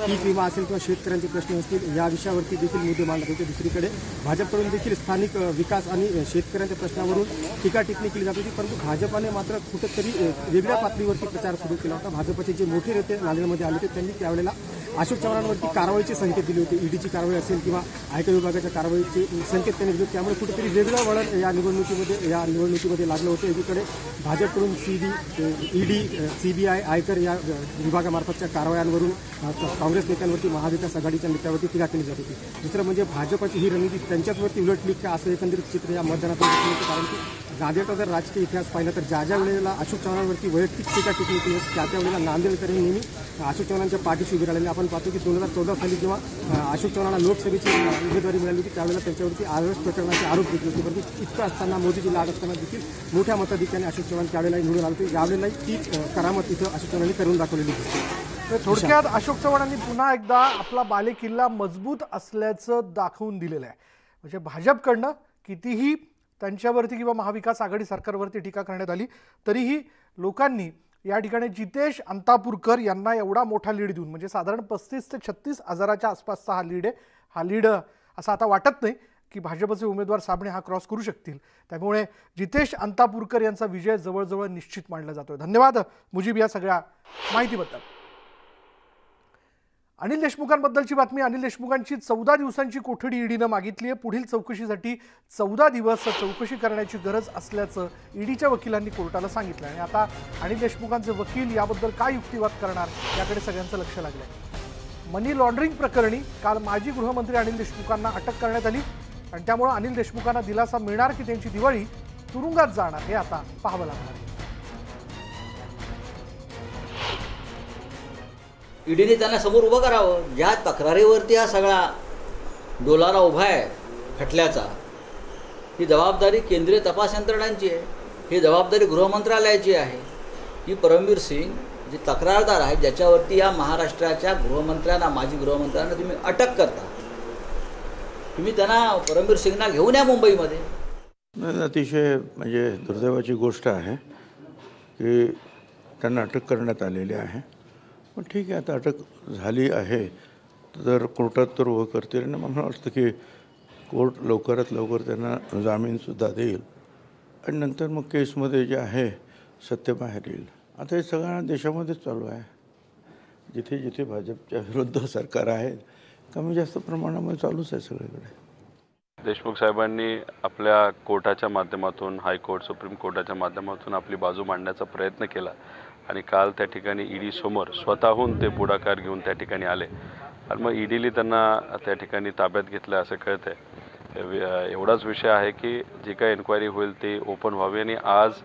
पीक विमा असेल किंवा शेतकऱ्यांचे प्रश्न असतील या विषयावरती देखील मुद्दे मांडत होते. दुसरीकडे भाजपकडून देखील स्थानिक विकास आणि शेतकऱ्यांच्या प्रश्नावरून टीका टिप्पणी केली जात होती. परंतु भाजपाने मात्र कुठेतरी वेगळ्या पातळीवरती प्रचार सुरू केला होता. भाजपचे जे मोठे नेते नांदेडमध्ये आले होते त्यांनी त्यावेळेला अशोक चव्हाणांवरती कारवाईचे संकेत दिले होते. ईडीची कारवाई असेल किंवा आयकर विभागाच्या कारवाईचे संकेत त्यांनी दिले. त्यामुळे कुठेतरी वेगळं वळण या निवडणुकीमध्ये लागलं होतं. एकीकडे भाजपकडून ईडी, सीबीआय, आयकर या विभागामार्फतच्या कारवायांवरून काँग्रेस नेत्यांवरती, महाविकास आघाडीच्या नेत्यावरती टीका केली जात होती. दुसरं म्हणजे भाजपची ही रणनीती त्यांच्याचवरती उलटली का असं एकंदरीत चित्र या मतदानातून दिसून येतं. कारण की नांदेडचा जर राजकीय इतिहास पाहिला तर ज्या वेळेला अशोक चव्हाणांवरती वैयक्तिक टीका टिप्पणी केली त्या वेळेला नांदेडकरांनी नेहमी अशोक चव्हाणांच्या पाठीशी उभे राहिलेले आपण पाहतो की 2014 साली जेव्हा अशोक चव्हाणांना लोकसभेची उमेदवारी मिळाली होती त्यावेळेला त्यांच्यावरती आरएस प्रकरणाचे आरोप घेतले होते. परंतु इतकं असताना, मोदीची लाट असताना देखील मोठ्या मताधिक्याने अशोक चव्हाण त्यावेळेला निवडून आले होते. यावेळेलाही तीच करामत इथं अशोक चव्हाणांनी करून दाखवलेली दिसते. थोडक्यात अशोक चव्हाणांनी पुन्हा एकदा आपला बालेकिल्ला मजबूत असल्याचं दाखवून दिलेलं आहे. म्हणजे भाजपकडनं कितीही त्यांच्यावरती किंवा महाविकास आघाडी सरकारवरती टीका करण्यात आली तरीही लोकांनी या ठिकाणी जितेश अंतापूरकर यांना एवढा मोठा लीड देऊन, म्हणजे साधारण 35 ते 36 हजाराच्या आसपासचा हा लीड आहे. हा लीड असं आता वाटत नाही की भाजपचे उमेदवार साबणे हा क्रॉस करू शकतील. त्यामुळे जितेश अंतापूरकर यांचा विजय जवळजवळ निश्चित मानला जातोय. धन्यवाद मुजीब या सगळ्या माहितीबद्दल. अनिल देशमुखांबद्दलची बातमी. अनिल देशमुखांची 14 दिवसांची कोठडी ईडीनं मागितली आहे. पुढील चौकशीसाठी 14 दिवस चौकशी करण्याची गरज असल्याचं ईडीच्या वकिलांनी कोर्टाला सांगितलं. आणि आता अनिल देशमुखांचे वकील याबद्दल काय युक्तिवाद करणार याकडे सगळ्यांचं लक्ष लागलं आहे. मनी लॉन्ड्रिंग प्रकरणी काल माजी गृहमंत्री अनिल देशमुखांना अटक करण्यात आली आणि त्यामुळे अनिल देशमुखांना दिलासा मिळणार की त्यांची दिवाळी तुरुंगात जाणार हे आता पाहावं लागणार आहे. ईडीने त्यांना समोर उभं करावं. ज्या तक्रारीवरती हा सगळा डोलारा उभा आहे खटल्याचा, ही जबाबदारी केंद्रीय तपास यंत्रणांची आहे, ही जबाबदारी गृहमंत्रालयाची आहे. ही परमवीर सिंग जे तक्रारदार आहेत, ज्याच्यावरती या महाराष्ट्राच्या गृहमंत्र्यांना, माजी गृहमंत्र्यांना तुम्ही अटक करता, तुम्ही त्यांना, परमवीर सिंगना घेऊन या मुंबईमध्ये. अतिशय म्हणजे दुर्दैवाची गोष्ट आहे की त्यांना अटक करण्यात आलेली आहे. पण ठीक आहे, आता अटक झाली आहे तर कोर्टात तर उभं करतील आणि मला वाटतं की कोर्ट लवकरात लवकर त्यांना जामीनसुद्धा देईल आणि नंतर मग केसमध्ये जे आहे सत्य बाहेर येईल. आता हे सगळ्या देशामध्येच चालू आहे. जिथे जिथे भाजपच्या विरुद्ध सरकार आहे कमी जास्त प्रमाणामध्ये चालूच आहे सगळीकडे. देशमुख साहेबांनी आपल्या कोर्टाच्या माध्यमातून, हायकोर्ट, सुप्रीम कोर्टाच्या माध्यमातून आपली बाजू मांडण्याचा प्रयत्न केला आणि काल त्या ठिकाणी ईडी समोर स्वतःहून ते पुढाकार घेऊन त्या ठिकाणी आले आणि मग ईडीने त्यांना त्या ठिकाणी ताब्यात घेतलं असं कळतं आहे. एवढाच विषय आहे की जी काही एन्क्वायरी होईल ती ओपन व्हावी आणि आज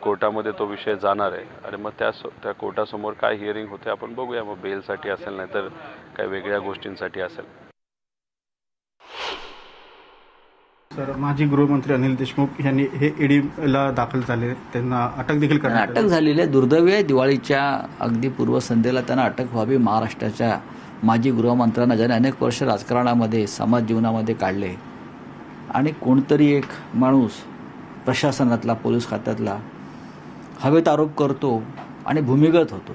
कोर्टामध्ये तो विषय जाणार आहे आणि मग त्या कोर्टासमोर काय हिअरिंग होते आपण बघूया. मग बेलसाठी असेल नाही तर काही वेगळ्या गोष्टींसाठी असेल. सर, माजी गृहमंत्री अनिल देशमुख यांनी हे ईडीला दाखल झाले, त्यांना अटक देखील करण्यात अटक झालेली आहे. दुर्दैवी आहे. दिवाळीच्या अगदी पूर्वसंध्येला त्यांना अटक व्हावी. महाराष्ट्राच्या माजी गृहमंत्र्यांना ज्याने अनेक वर्ष राजकारणामध्ये, समाज जीवनामध्ये काढले आणि कोणतरी एक माणूस प्रशासनातला, पोलीस खात्यातला हवेत आरोप करतो आणि भूमिगत होतो.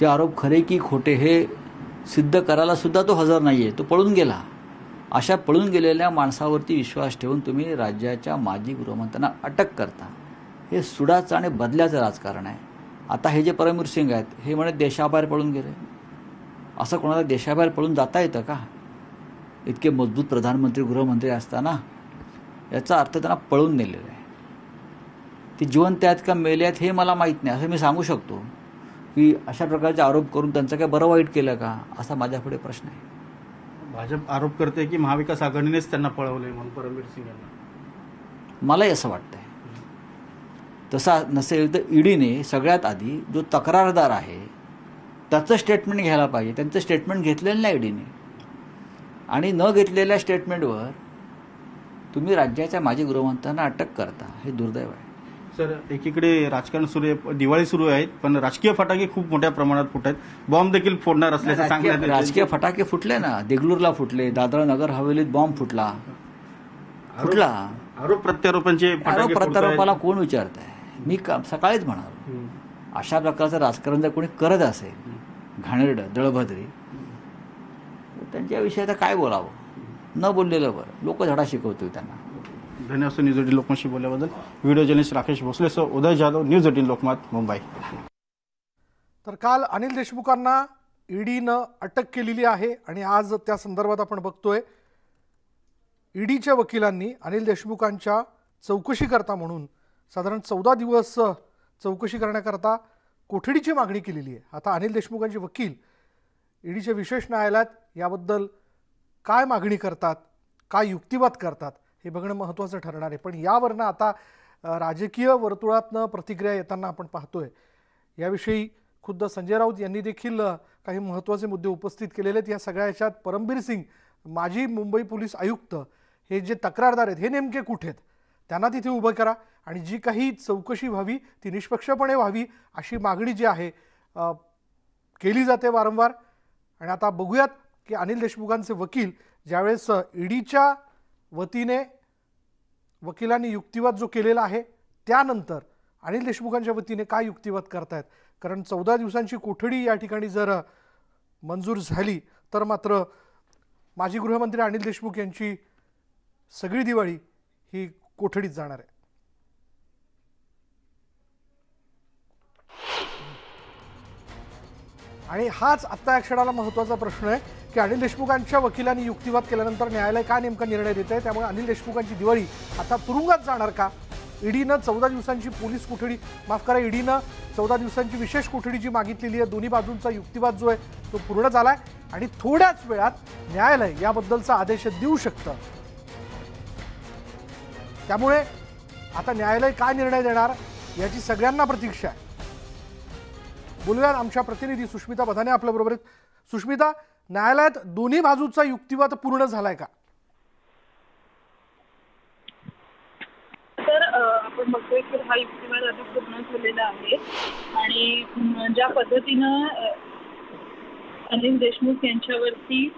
ते आरोप खरे की खोटे हे सिद्ध करायला सुद्धा तो हजर नाही आहे, तो पळून गेला. अशा पळून गेलेल्या माणसावरती विश्वास ठेवून तुम्ही राज्याच्या माजी गृहमंत्र्यांना अटक करता, हे सुडाचं आणि बदल्याचं राजकारण आहे. आता हे जे परमवीर सिंग आहेत हे म्हणे देशाबाहेर पळून गेले. असं कोणाला देशाबाहेर पळून जाता येतं का? इतके मजबूत प्रधानमंत्री, गृहमंत्री असताना याचा अर्थ त्यांना पळून नेलेलं आहे. ते जिवंत आहेत का मेले आहेत हे मला माहीत नाही, असं मी सांगू शकतो की अशा प्रकारचे आरोप करून त्यांचं काय बरं वाईट केलं का, असा माझ्यापुढे प्रश्न आहे. भाजप आरोप करते की महाविकास आघाडीनेच त्यांना पळवले म्हणून परमवीर सिंग यांना. मलाही असं वाटतंय. तसं नसेल तर ईडीने सगळ्यात आधी जो तक्रारदार आहे त्याचं स्टेटमेंट घ्यायला पाहिजे. त्यांचं स्टेटमेंट घेतलेलं नाही ईडीने, आणि न घेतलेल्या स्टेटमेंटवर तुम्ही राज्याच्या माजी गृहमंत्र्यांना अटक करता, हे दुर्दैव आहे. सर, एकीकडे राजकारण सुरू आहे, दिवाळी सुरू आहे, पण राजकीय फटाके खूप मोठ्या प्रमाणात फुटत आहेत. बॉम्ब देखील फोडणार असल्याचं सांगण्यात येतं. राजकीय फटाके फुटले ना, देगलूरला फुटले, दादरा नगर हवेलीत बॉम्ब फुटला. आरोप प्रत्यारोपांचे आरोप प्रत्यारोपाला कोण विचारत आहे? मी सकाळीच म्हणालो, अशा प्रकारचं राजकारण जर कोणी करत असेल घाणेरडं दळभद्री, त्यांच्याविषयी आता काय बोलावं? न बोललेलं बरं. लोक धडा शिकवतील त्यांना. धन्यवाद. न्यूज 18 लोकमतशी बोलल्याबद्दल. व्हिडिओ जर्नलिस्ट राकेश भोसलेसह उदय जाधव, न्यूज 18 लोकमत, मुंबई. तर काल अनिल देशमुखांना ईडीनं अटक केलेली आहे आणि आज त्या संदर्भात आपण बघतोय ईडीच्या वकिलांनी अनिल देशमुखांच्या चौकशीकरता म्हणून साधारण 14 दिवस चौकशी करण्याकरता कोठडीची मागणी केलेली आहे. आता अनिल देशमुखांचे वकील ईडीच्या विशेष न्यायालयात याबद्दल काय मागणी करतात, काय युक्तिवाद करतात हे बघणं महत्त्वाचं ठरणार आहे. पण यावरनं आता राजकीय वर्तुळातनं प्रतिक्रिया येताना आपण पाहतोय. याविषयी खुद्द संजय राऊत यांनी देखील काही महत्त्वाचे मुद्दे उपस्थित केलेले आहेत. या सगळ्या याच्यात परमबीर सिंग, माजी मुंबई पोलीस आयुक्त, हे जे तक्रारदार आहेत हे नेमके कुठे आहेत, त्यांना तिथे उभं करा आणि जी काही चौकशी व्हावी ती निष्पक्षपणे व्हावी अशी मागणी जी आहे केली जाते वारंवार. आणि आता बघूयात की अनिल देशमुखांचे वकील ज्यावेळेस ईडीच्या वतीने वकिलांनी युक्तिवाद जो केलेला आहे त्यानंतर अनिल देशमुखांच्या वतीने काय युक्तिवाद करतायत. कारण 14 दिवसांची कोठडी या ठिकाणी जर मंजूर झाली तर मात्र माजी गृहमंत्री अनिल देशमुख यांची सगळी दिवाळी ही कोठडीत जाणार आहे. आणि हाच आत्ता या क्षणाला महत्त्वाचा प्रश्न आहे की अनिल देशमुखांच्या वकिलांनी युक्तिवाद केल्यानंतर न्यायालय का नेमका निर्णय देत आहे. त्यामुळे अनिल देशमुखांची दिवाळी आता तुरुंगात जाणार का? ईडीनं 14 दिवसांची पोलीस कोठडी, माफ करा, ईडीनं 14 दिवसांची विशेष कोठडी जी मागितलेली आहे, दोन्ही बाजूंचा युक्तिवाद जो आहे तो पूर्ण झाला आहे आणि थोड्याच वेळात न्यायालय याबद्दलचा आदेश देऊ शकतं. त्यामुळे आता न्यायालय काय निर्णय देणार याची सगळ्यांना प्रतीक्षा आहे. बोलूया आमच्या प्रतिनिधी सुष्मिता बधाने आपल्याबरोबर. सुष्मिता, न्यायालयात दोन्ही बाजूचा युक्तिवाद पूर्ण झालाय का? तर आपण बघतोय की हा युक्तिवाद आता पूर्ण झालेला आहे आणि ज्या पद्धतीनं अनिल देशमुख यांच्यावरती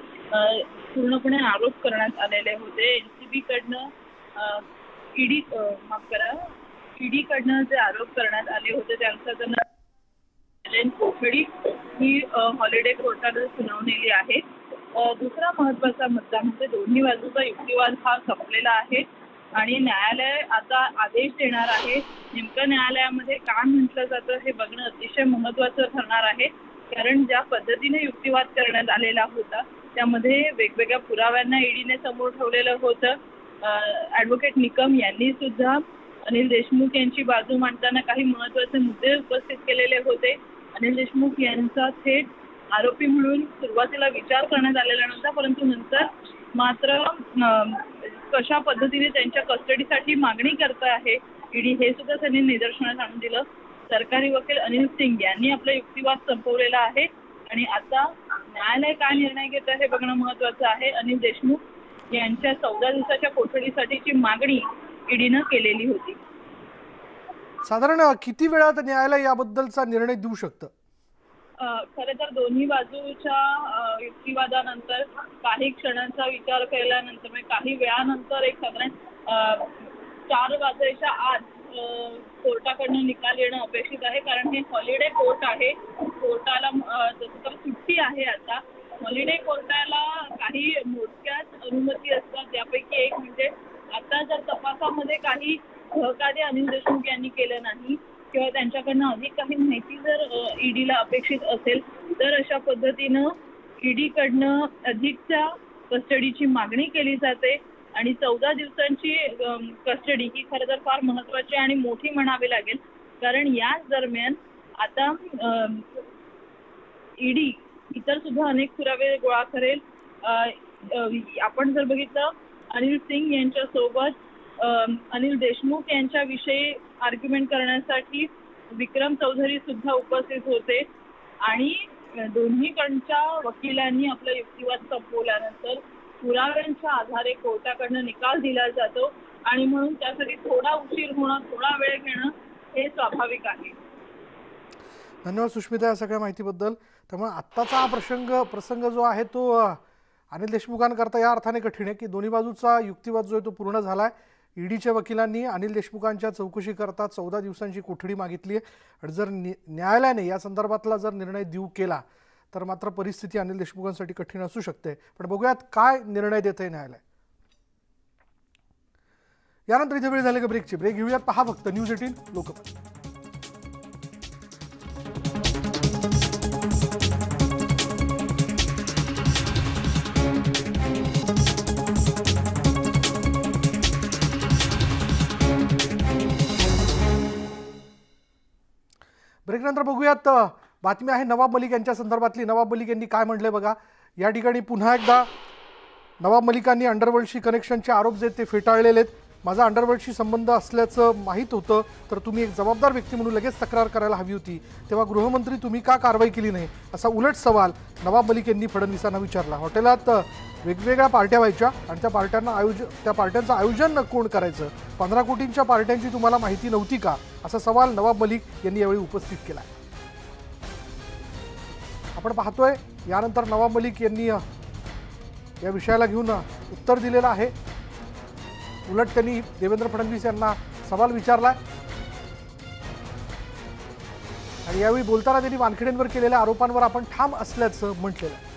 पूर्णपणे आरोप करण्यात आलेले होते, एनसीबी कडनं ईडीकडनं जे आरोप करण्यात आले होते त्यांचा त्यांना कोठडी ही हॉलिडे कोर्टाने सुनावलेली आहे. दुसरा महत्त्वाचा मुद्दा म्हणजे दोन्ही बाजूचा युक्तिवाद हा संपलेला आहे आणि न्यायालय आता आदेश देणार आहे. नेमकं न्यायालयामध्ये काय म्हटलं जातं हे बघणं अतिशय महत्त्वाचं ठरणार आहे. कारण ज्या पद्धतीने युक्तिवाद करण्यात आलेला होता त्यामध्ये वेगवेगळ्या पुराव्यांना ईडीने समोर ठेवलेलं होतं. ॲडव्होकेट निकम यांनी सुद्धा अनिल देशमुख यांची बाजू मांडताना काही महत्त्वाचे मुद्दे उपस्थित केलेले होते. अनिल देशमुख यांचा थेट आरोपी म्हणून सुरुवातीला विचार करण्यात आलेला नव्हता, परंतु नंतर मात्र कशा पद्धतीने त्यांच्या कस्टडीसाठी मागणी करत आहे ईडी हे सुद्धा त्यांनी निदर्शनास आणून दिलं. सरकारी वकील अनिल सिंग यांनी आपला युक्तिवाद संपवलेला आहे आणि आता न्यायालय काय निर्णय घेत आहे हे बघणं महत्त्वाचं आहे. अनिल देशमुख यांच्या 14 दिवसाच्या कोठडीसाठीची मागणी ईडीनं केलेली होती. साधारण किती वेळात न्यायालय याबद्दलचा निर्णय देऊ शकतं? खरं तर दोन्ही बाजूच्या युक्तिवादानंतर काही क्षणांचा विचार केल्यानंतर म्हणजे काही वेळानंतर एक साधारण 4 वाजेच्या आत कोर्टाकडनं निकाल येणं अपेक्षित आहे. कारण हे हॉलिडे कोर्ट आहे. कोर्टाला जसं तर सुट्टी आहे आता. हॉलिडे कोर्टाला काही मोजक्याच अनुमती असतात. त्यापैकी एक म्हणजे आता जर तपासामध्ये काही सहकार्य अनिल देशमुख यांनी केलं नाही किंवा त्यांच्याकडनं अधिक काही माहिती जर ईडीला अपेक्षित असेल तर अशा पद्धतीनं ईडीकडनं अधिकच्या कस्टडीची मागणी केली जाते आणि 14 दिवसांची कस्टडी ही खरं तर फार महत्त्वाची आणि मोठी म्हणावी लागेल, कारण याच दरम्यान आता ईडी इतर सुद्धा अनेक पुरावे गोळा करेल. आपण जर बघितलं अनिल सिंग यांच्यासोबत अनिल देशमुख यांच्याविषयी आर्ग्युमेंट करण्यासाठी विक्रम चौधरी सुद्धा उपस्थित होते आणि दोन्हीकडच्या वकिलांनी आपला युक्तिवाद संपवल्यानंतर पुराव्यांच्या आधारे कोर्टाकडनं निकाल दिला जातो आणि म्हणून त्यासाठी थोडा उशीर होणं, थोडा वेळ घेणं हे स्वाभाविक आहे. धन्यवाद सुष्मिता या सगळ्या माहितीबद्दल. त्यामुळे आत्ताचा हा प्रसंग जो आहे तो अनिल देशमुखांकरता या अर्थाने कठीण आहे की दोन्ही बाजूचा युक्तिवाद जो आहे तो पूर्ण झाला आहे. ईडीच्या वकिलांनी अनिल देशमुखांच्या चौकशीकरता 14 दिवसांची कोठडी मागितली आहे आणि जर न्यायालयाने या संदर्भातला जर निर्णय देऊ केला तर मात्र परिस्थिती अनिल देशमुखांसाठी कठीण असू शकते. पण बघूयात काय निर्णय देते न्यायालय. यानंतर इथे वेळ झाली का ब्रेकची. ब्रेक घेऊयात. पहा फक्त न्यूज 18 लोकमत. ब्रेकनंतर बघूयात बातमी आहे नवाब मलिक यांच्या संदर्भातली. नवाब मलिक यांनी काय म्हटलंय बघा. या ठिकाणी पुन्हा एकदा नवाब मलिकांनी अंडरवर्ल्डशी कनेक्शनचे आरोप जे ते फेटाळलेले आहेत. माझा अंडरवर्ल्डशी संबंध असल्याचं माहीत होतं तर तुम्ही एक जबाबदार व्यक्ती म्हणून लगेच तक्रार करायला हवी होती, तेव्हा गृहमंत्री तुम्ही का कारवाई केली नाही असा उलट सवाल नवाब मलिक यांनी फडणवीसांना विचारला. हॉटेलात वेगवेगळ्या पार्ट्या व्हायच्या आणि त्या पार्ट्यांचं आयोजन कोण करायचं, 15 कोटींच्या पार्ट्यांची तुम्हाला माहिती नव्हती का असा सवाल नवाब मलिक यांनी यावेळी उपस्थित केला. आपण पाहतोय यानंतर नवाब मलिक यांनी या विषयाला घेऊन उत्तर दिलेलं आहे. उलट त्यांनी देवेंद्र फडणवीस यांना सवाल विचारलाय आणि यावेळी बोलताना त्यांनी वानखेडेंवर केलेल्या आरोपांवर आपण ठाम असल्याचं म्हटलेलं आहे.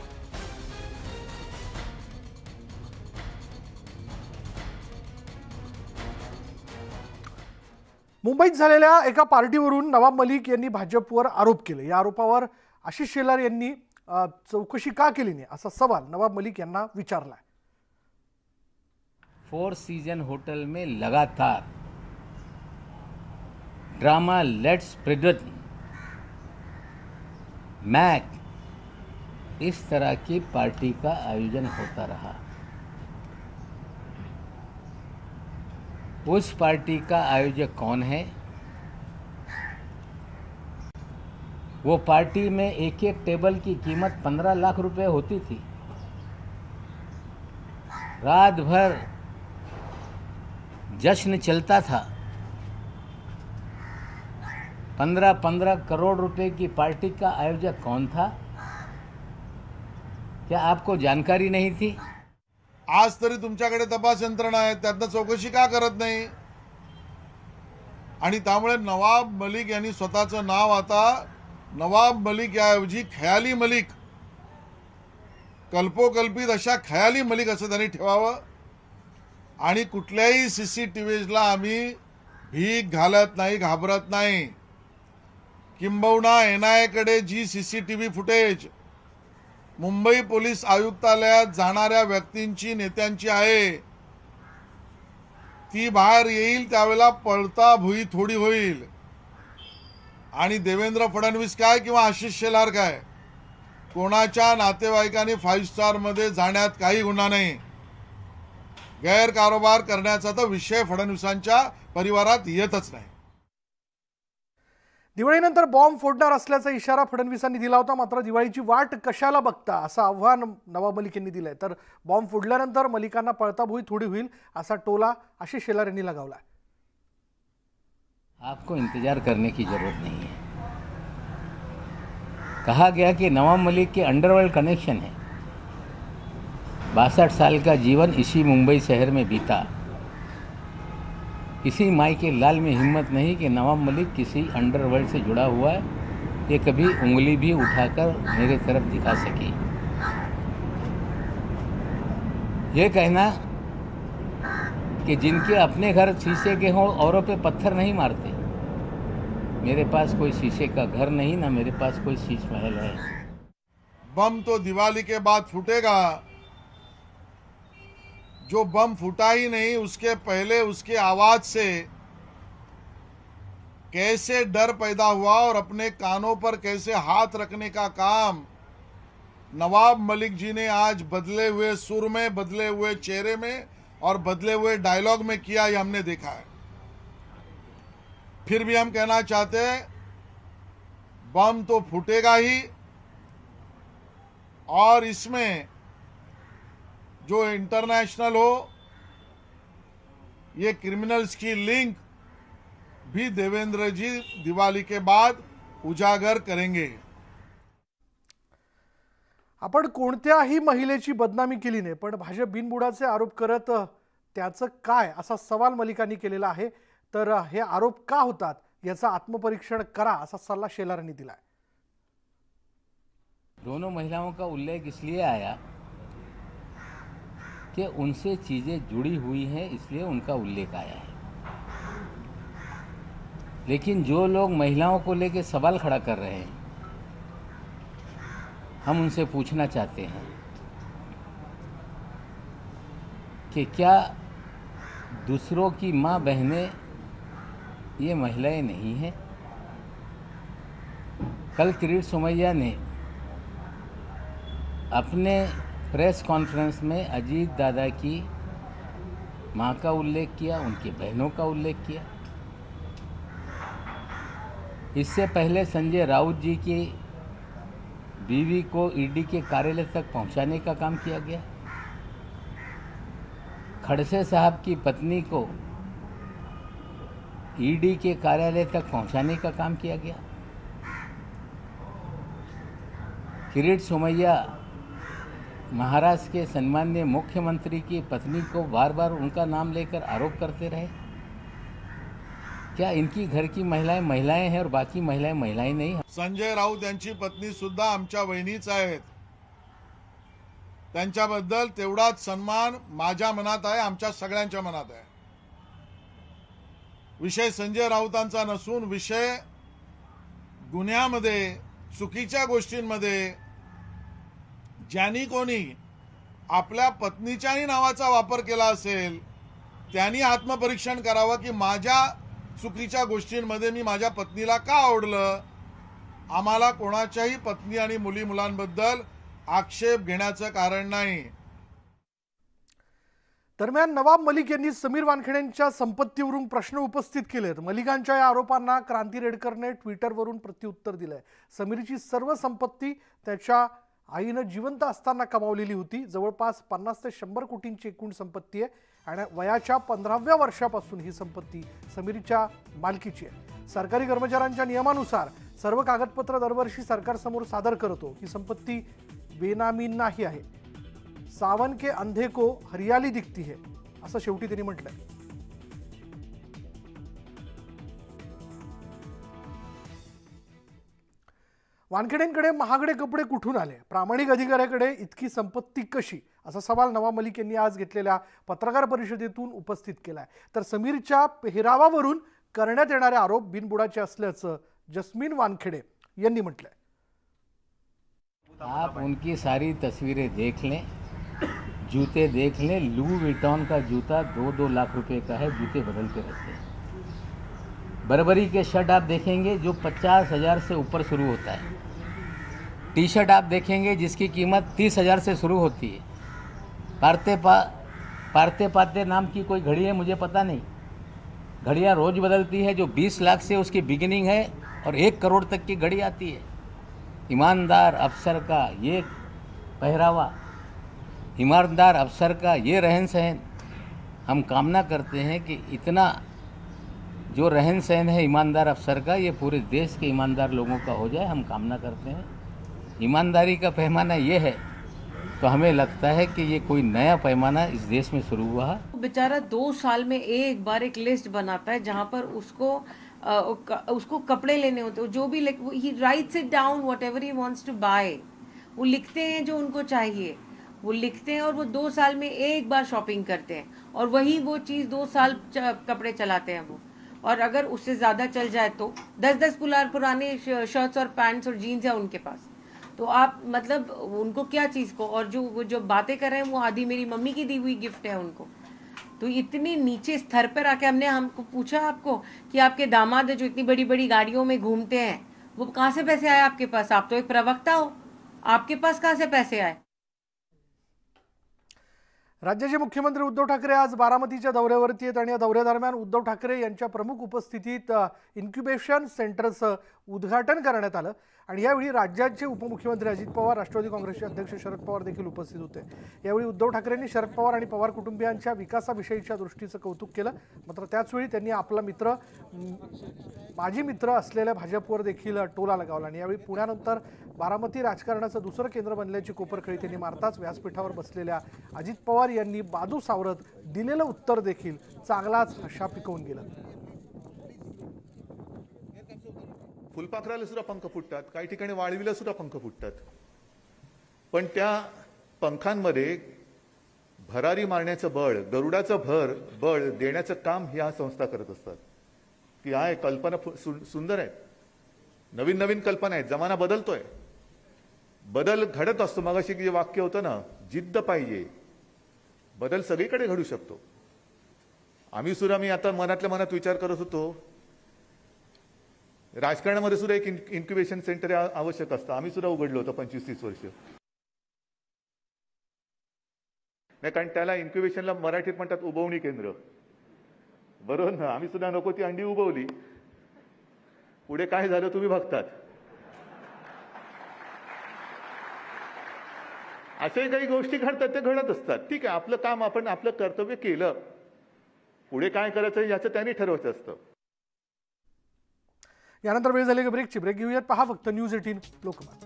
मुंबईत झालेल्या एका पार्टीवरून नवाब मलिक यांनी भाजपवर आरोप केले. या आरोपावर आशिष शेलार यांनी चौकशी का केली नाही असा सवाल नवाब मलिक यांना विचारलाय. 4 सीजन होटल में लगातार ड्रामा लेट्स प्रेडेटर, मैक इस तरह की पार्टी का आयोजन होता रहा. उस पार्टी का आयोजक कौन है? वो पार्टी में एक एक टेबल की कीमत 15 लाख रुपए होती थी. रात भर जश्न चलता था. 15-15 करोड़ रुपए की पार्टी का आयोजक कौन था? क्या आपको जानकारी नहीं थी? आज तरी तुमच्याकडे तपास यंत्रणा आहे, त्यातनं चौकशी का करत नाही? आणि त्यामुळे नवाब मलिक यांनी स्वतःचं नाव आता नवाब मलिक याऐवजी खयाली मलिक, कल्पोकल्पित अशा खयाली मलिक असं त्यांनी ठेवावं. आणि कुठल्याही CCTVजला आम्ही भीक घालत नाही, घाबरत नाही. किंबहुना NIA कडे जी CCTV फुटेज मुंबई पोलीस आयुक्तालयात जाणाऱ्या व्यक्तींची, नेत्यांची आहे ती बाहेर येईल त्यावेळेला पळता भुई थोडी होईल. आणि देवेंद्र फडणवीस काय किंवा आशिष शेलार काय, कोणाच्या नातेवाईकांनी 5 स्टार मध्ये जाण्यात काही गुन्हा नाही. गैरकारोबार करण्याचा तर विषय फडणवीसांच्या परिवारात येतच नाही. दिवाळीनंतर बॉम्ब फोडणार असल्याचा इशारा फडणवीसांनी दिला होता. मात्र दिवाळीची वाट कशाला बघता असं आव्हान नवाब मलिक यांनी दिलंय. तर बॉम्ब फोडल्यानंतर मलिकांना पळताभुई थोडी होईल असा टोला आशिष शेलार यांनी लगावला. आपको इंतजार करने की जरूरत नहीं है. कहा गया कि नवाब मलिक के अंडरवर्ल्ड कनेक्शन है. 62 साल का जीवन इसी मुंबई शहर में बीता. किसी माई के लाल में हिम्मत नहीं कि नवाब मलिक किसी अंडरवर्ल्ड से जुड़ा हुआ है, ये कभी उंगली भी उठाकर मेरे तरफ दिखा सके. ये कहना कि जिनके अपने घर शीशे के हों औरों पे पत्थर नहीं मारते, मेरे पास कोई शीशे का घर नहीं, ना मेरे पास कोई शीश महल है. बम तो दिवाली के बाद फूटेगा. जो बम फूटा ही नहीं उसके पहले उसके आवाज से कैसे डर पैदा हुआ और अपने कानों पर कैसे हाथ रखने का काम नवाब मलिक जी ने आज बदले हुए सुर में, बदले हुए चेहरे में और बदले हुए डायलॉग में किया, ये हमने देखा है। फिर भी हम कहना चाहते हैं बम तो फूटेगा ही, और इसमें जो इंटरनेशनल हो, ये क्रिमिनल्स की लिंक भी देवेंद्र जी दिवाली के बाद उजागर करेंगे। आपण कोणत्याही महिलेची बदनामी केली नाही, पण भाजप बिनबुडाचे आरोप करत त्याचं काय असा सवाल मलिकांनी केलेला आहे। तर हे आरोप का होतात याचा आत्मपरीक्षण करा असा सल्ला शेलारांनी दिलाय। दोनों महिलाओं का उल्लेख इसलिए आया कि उनसे चीजें जुड़ी हुई हैं, इसलिए उनका उल्लेख आया है। लेकिन जो लोग महिलाओं को लेकर सवाल खड़ा कर रहे हैं, हम उनसे पूछना चाहते हैं कि क्या दूसरों की माँ बहनें ये महिलाएं नहीं हैं? कल किरीट सोमैया ने अपने प्रेस कॉन्फ्रेंस में अजीत दादा की माँ का उल्लेख किया, उनकी बहनों का उल्लेख किया। इससे पहले संजय राउत जी की बीवी को ईडी के कार्यालय तक पहुंचाने का काम किया गया। खड़से साहब की पत्नी को ईडी के कार्यालय तक पहुंचाने का काम किया गया। किरीट सोमैया महाराष्ट्र के सम्माननीय मुख्यमंत्री की पत्नी को बार बार उनका नाम लेकर आरोप करते रहे। क्या इनकी घर की महिलाएं महिलाएं हैं और बाकी महिलाएं महिलाएं नहीं हैं? संजय राऊत यांची पत्नी सुद्धा आमच्या वहिनीच आहेत, त्यांच्याबद्दल तेवढाच सन्मान माझ्या मनात आहे, आमच्या सगळ्यांच्या मनात आहे। विषय संजय राऊतांचा नसून विषय गुन्ह्यामध्ये, चुकीच्या गोष्टींमध्ये ज्यांनी कोणी आपल्या पत्नीच्याही नावाचा वापर केला असेल त्यांनी आत्मपरीक्षण करावं की माझ्या चुकीच्या गोष्टींमध्ये मी माझ्या पत्नीला का आवडलं। आम्हाला कोणाच्याही पत्नी आणि मुली मुलांबद्दल आक्षेप घेण्याचं कारण नाही। दरम्यान नवाब मलिक यांनी समीर वानखेडेंच्या संपत्तीवरून प्रश्न उपस्थित केलेत। मलिकांच्या या आरोपांना क्रांती रेडकरने ट्विटरवरून प्रत्युत्तर दिलंय। समीरची सर्व संपत्ती त्याच्या आईनं जिवंत असताना कमावलेली होती। जवळपास 50 ते 100 कोटींची एकूण संपत्ती आहे आणि वयाच्या 15व्या वर्षापासून ही संपत्ती समीरच्या मालकीची आहे। सरकारी कर्मचाऱ्यांच्या नियमानुसार सर्व कागदपत्र दरवर्षी सरकारसमोर सादर करतो। ही संपत्ती बेनामी नाही आहे। सावन के अंधे को हरियाली दिखती है असं शेवटी त्यांनी म्हटलंय। वानखेडेंकडे महागडे कपडे कुठून आले, प्रामाणिक अधिकाऱ्याकडे इतकी संपत्ती कशी, असा सवाल नवाब मलिक यांनी आज घेतलेल्या पत्रकार परिषदेतून उपस्थित केलाय। तर समीरच्या पेहरावावरून करण्यात येणारे आरोप बिनबुडाचे असल्याचं जस्मीन वानखेडे यांनी म्हटलंय। आप उनकी सारी तस्वीरें देख लें, जूते देख लें। लू विटॉन का जूता 2-2 लाख रुपए का है, जूते बदलते रहते हैं। बर्बरी के शर्ट आप देखेंगे जो 50,000 से ऊपर शुरू होता है। टी शर्ट आप देखेंगे जिसकी कीमत 30,000 से शुरू होती है। पारते पाते नाम की कोई घड़ी है, मुझे पता नहीं, घड़ियाँ रोज़ बदलती है, जो 20 लाख से उसकी बिगिनिंग है और 1 करोड़ तक की घड़ी आती है। ईमानदार अफसर का ये पहरावा, ईमानदार अफसर का ये रहन सहन, हम कामना करते हैं कि इतना जो रहन सहन है ईमानदार अफसर का, ये पूरे देश के ईमानदार लोगों का हो जाए, हम कामना करते हैं। ईमानदारी का पैमाना ये है तो हमें लगता है कि ये कोई नया पैमाना इस देश में शुरू हुआ है। बेचारा 2 साल में एक बार एक लिस्ट बनाता है जहाँ पर उसको कपड़े लेने होते हैं, जो भी he writes it down whatever he wants to buy, वो लिखते हैं जो उनको चाहिए, वो लिखते हैं और वो 2 साल में एक बार शॉपिंग करते हैं और वही वो चीज़ 2 साल कपड़े चलाते हैं वो। और अगर उससे ज़्यादा चल जाए तो 10-10 पुराने शर्ट्स और पैंट्स और जीन्स है उनके पास, तो आप मतलब उनको क्या चीज़ को, और जो वो जो बातें कर रहे हैं वो आधी मेरी मम्मी की दी हुई गिफ्ट है उनको। तो इतनी नीचे स्तर पर आके हमको पूछा आपको कि आपके दामाद जो इतनी बड़ी बड़ी गाड़ियों में घूमते हैं वो कहाँ से पैसे आए आपके पास? आप तो एक प्रवक्ता हो, आपके पास कहाँ से पैसे आए? राज्याचे मुख्यमंत्री उद्धव ठाकरे आज बारामतीच्या दौऱ्यावरती आहेत आणि या दौऱ्यादरम्यान उद्धव ठाकरे यांच्या प्रमुख उपस्थितीत इन्क्युबेशन सेंटरचं उद्घाटन करण्यात आलं आणि यावेळी राज्याचे उपमुख्यमंत्री अजित पवार, राष्ट्रवादी काँग्रेसचे अध्यक्ष शरद पवार देखील उपस्थित होते। यावेळी उद्धव ठाकरेंनी शरद पवार आणि पवार कुटुंबियांच्या विकासाविषयीच्या दृष्टीचं कौतुक केलं। मात्र त्याचवेळी त्यांनी आपला मित्र, माजी मित्र असलेल्या भाजपवर देखील टोला लगावला आणि यावेळी पुण्यानंतर बारामती राजकारणाचं दुसरं केंद्र बनल्याची कोपरखळी त्यांनी मारताच व्यासपीठावर बसलेल्या अजित पवार यांनी बाजू सावरत दिलेलं उत्तर देखील चांगलाच हशा पिकवून गेलं। फुलपाखराला सुद्धा पंख फुटतात, काही ठिकाणी वाळवीला सुद्धा पंख फुटतात, पण त्या पंखांमध्ये भरारी मारण्याचं बळ, गरुडाचं बळ देण्याचं काम ह्या संस्था करत असतात। ती आहे कल्पना सुंदर आहे, नवीन नवीन कल्पना आहेत, जमाना बदलतोय, बदल घडत असतो। मगाशी जे वाक्य होतं ना, जिद्द पाहिजे, बदल सगळीकडे घडू शकतो। मी आता मनातल्या मनात विचार करत होतो, राजकारणामध्ये सुद्धा एक इन्क्युबेशन सेंटर आवश्यक असतं। आम्ही सुद्धा उघडलं होतं 25-30 वर्ष, नाही कारण त्याला इन्क्युबेशनला मराठीत म्हणतात उबवणी केंद्र, बरोबर ना? आम्ही सुद्धा नको ती अंडी उबवली, पुढे काय झालं तुम्ही बघतात। असे काही गोष्टी घडतात, ते घडत असतात, ठीक आहे। आपलं काम, आपण आपलं कर्तव्य केलं, पुढे काय करायचं याचं त्यांनी ठरवायचं असतं। यानंतर वेळ झाली ब्रेकची। ब्रेक घेऊयात, पहा फक्त न्यूज 18 लोकमत।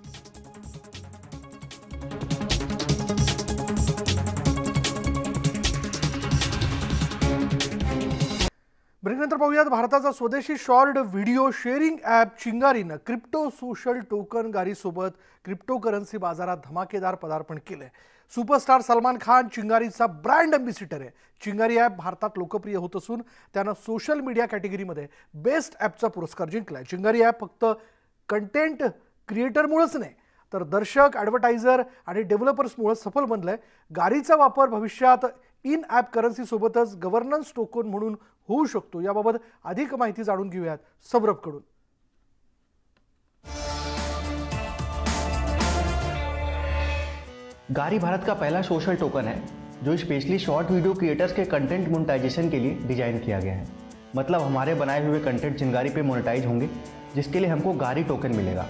ब्रेकनंतर पाहूयात भारताचा स्वदेशी शॉर्ट व्हिडिओ शेअरिंग ॲप चिंगारीनं क्रिप्टो सोशल टोकन गारीसोबत क्रिप्टोकरन्सी बाजारात धमाकेदार पदार्पण केलंय। सुपरस्टार सलमान खान चिंगारीचा ब्रँड अँबॅसिडर आहे। चिंगारी ॲप भारतात लोकप्रिय होत असून त्यानं सोशल मीडिया कॅटेगरीमध्ये बेस्ट ॲपचा पुरस्कार जिंकलाय। चिंगारी ॲप फक्त कंटेंट क्रिएटरमुळेच नाही तर दर्शक, ॲडव्हर्टायझर आणि डेव्हलपर्समुळे सफल बनलंय। गारीचा वापर भविष्यात इन ॲप करन्सी सोबतच गव्हर्नन्स टोकन म्हणून होऊ शकतो। याबाबत अधिक माहिती जाणून घेऊयात सौरभकडून। गारी भारत का पहला सोशल टोकन है जो स्पेशली शॉर्ट वीडियो क्रिएटर्स के कंटेंट मोनेटाइजेशन के लिए डिजाइन किया गया है। मतलब हमारे बनाए हुए कंटेंट चिंगारी पे मोनेटाइज होंगे, जिसके लिए हमको गारी टोकन मिलेगा,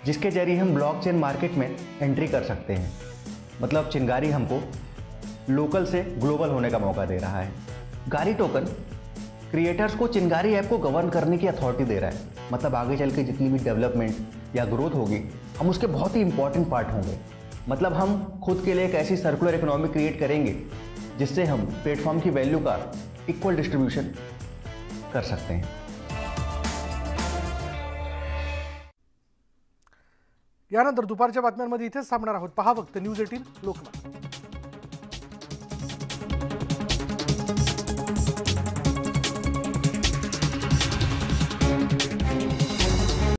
जिसके जरिए हम ब्लॉकचेन मार्केट में एंट्री कर सकते हैं। मतलब चिंगारी हमको लोकल से ग्लोबल होने का मौका दे रहा है। गारी टोकन क्रिएटर्स को चिंगारी ऐप को गवर्न करने की अथॉरिटी दे रहा है। मतलब आगे चल के जितनी भी डेवलपमेंट या ग्रोथ होगी, हम उसके बहुत ही इंपॉर्टेंट पार्ट होंगे। मतलब हम खुद के लिए एक ऐसी सर्कुलर इकोनॉमी क्रिएट करेंगे जिससे हम प्लेटफॉर्म की वैल्यू का इक्वल डिस्ट्रीब्यूशन कर सकते हैं। यानंतर दुपारच्या बातम्यांमध्ये इथेच थांबणार आहोत। पहा फक्त न्यूज 18 लोकमत।